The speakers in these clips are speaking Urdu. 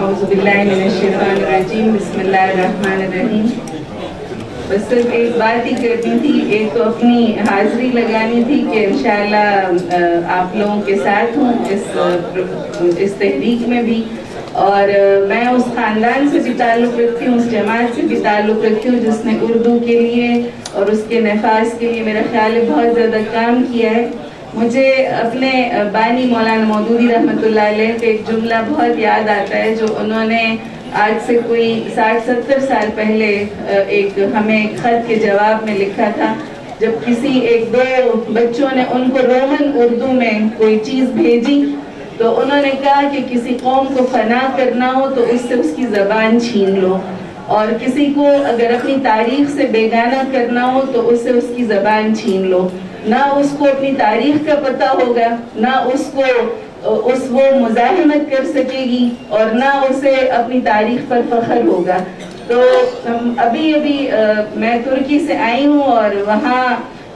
اعوذ باللہ من الشیطان الرجیم، بسم اللہ الرحمن الرحیم۔ بس صرف ایک بات ہی کرنی تھی، ایک تو اپنی حاضری لگانی تھی کہ انشاءاللہ آپ لوگوں کے ساتھ ہوں اس تحریک میں بھی، اور میں اس خاندان سے بھی تعلق رکھتی ہوں، اس جماعت سے بھی تعلق رکھتی ہوں جس نے اردو کے لیے اور اس کے نفاذ کے لیے میرا خیال ہے بہت زیادہ کام کیا ہے۔ مجھے اپنے بانی مولانا مودودی رحمۃ اللہ علیہ کا ایک جملہ بہت یاد آتا ہے، جو انہوں نے آج سے کوئی 60-70 سال پہلے ہمیں ایک خط کے جواب میں لکھا تھا، جب کسی ایک دو بچوں نے ان کو رومن اردو میں کوئی چیز بھیجی تو انہوں نے کہا کہ کسی قوم کو فنا کرنا ہو تو اس سے اس کی زبان چھین لو، اور کسی کو اگر اپنی تاریخ سے بیگانہ کرنا ہو تو اس سے اس کی زبان چھین لو۔ نہ اس کو اپنی تاریخ کا پتہ ہوگا، نہ وہ مزاحمت کر سکے گی، اور نہ اسے اپنی تاریخ پر فخر ہوگا۔ تو ابھی میں ترکی سے آئی ہوں، اور وہاں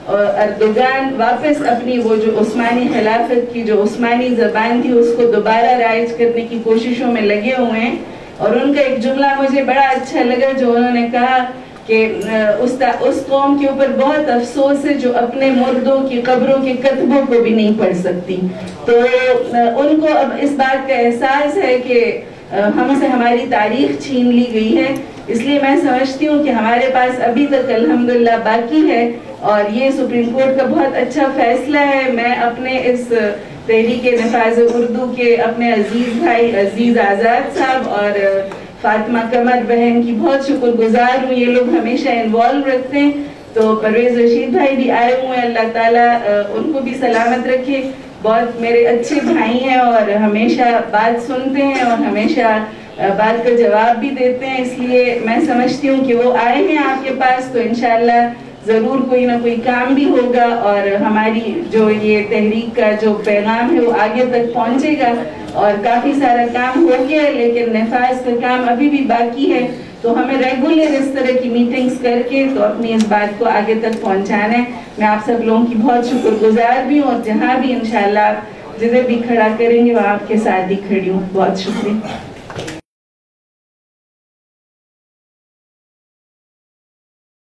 اردوگان واپس اپنی وہ جو عثمانی خلافت کی جو عثمانی زبان تھی اس کو دوبارہ رائج کرنے کی کوششوں میں لگے ہوئے ہیں، اور ان کا ایک جملہ مجھے بڑا اچھا لگا جو انہوں نے کہا کہ اس قوم کے اوپر بہت افسوس ہے جو اپنے مردوں کی قبروں کے کتبوں کو بھی نہیں پڑھ سکتی۔ تو ان کو اب اس بات کا احساس ہے کہ ہم سے ہماری تاریخ چھین لی گئی ہے، اس لیے میں سمجھتی ہوں کہ ہمارے پاس ابھی تک الحمدللہ باقی ہے، اور یہ سپریم کورٹ کا بہت اچھا فیصلہ ہے۔ میں اپنے اس تحریک نفاذ اردو کے اپنے عزیز بھائی عزیز آزاد صاحب اور فاطمہ قمر بہن کی بہت شکر گزار ہوں، یہ لوگ ہمیشہ انوالو رکھتے ہیں۔ تو پرویز رشید بھائی بھی آئے ہوئے ہیں، اللہ تعالیٰ ان کو بھی سلامت رکھے، بہت میرے اچھے بھائی ہیں اور ہمیشہ بات سنتے ہیں اور ہمیشہ بات کا جواب بھی دیتے ہیں، اس لیے میں سمجھتی ہوں کہ وہ آئے ہیں آپ کے پاس تو انشاءاللہ ضرور کوئی نہ کوئی کام بھی ہوگا، اور ہماری جو یہ تحریک کا جو پیغام ہے وہ آگے تک پہنچے گا، اور کافی سارا کام ہو گیا ہے لیکن نفاذ کا کام ابھی بھی باقی ہے، تو ہمیں ریگولر اس طرح کی میٹنگز کر کے تو اپنی اس بات کو آگے تک پہنچانا ہے۔ میں آپ سب لوگوں کی بہت شکر گزار بھی ہوں، اور جہاں بھی انشاءاللہ آپ جدھر بھی کھڑا کریں گے وہاں آپ کے ساتھ ہی کھڑی ہوں۔ بہت شکریہ۔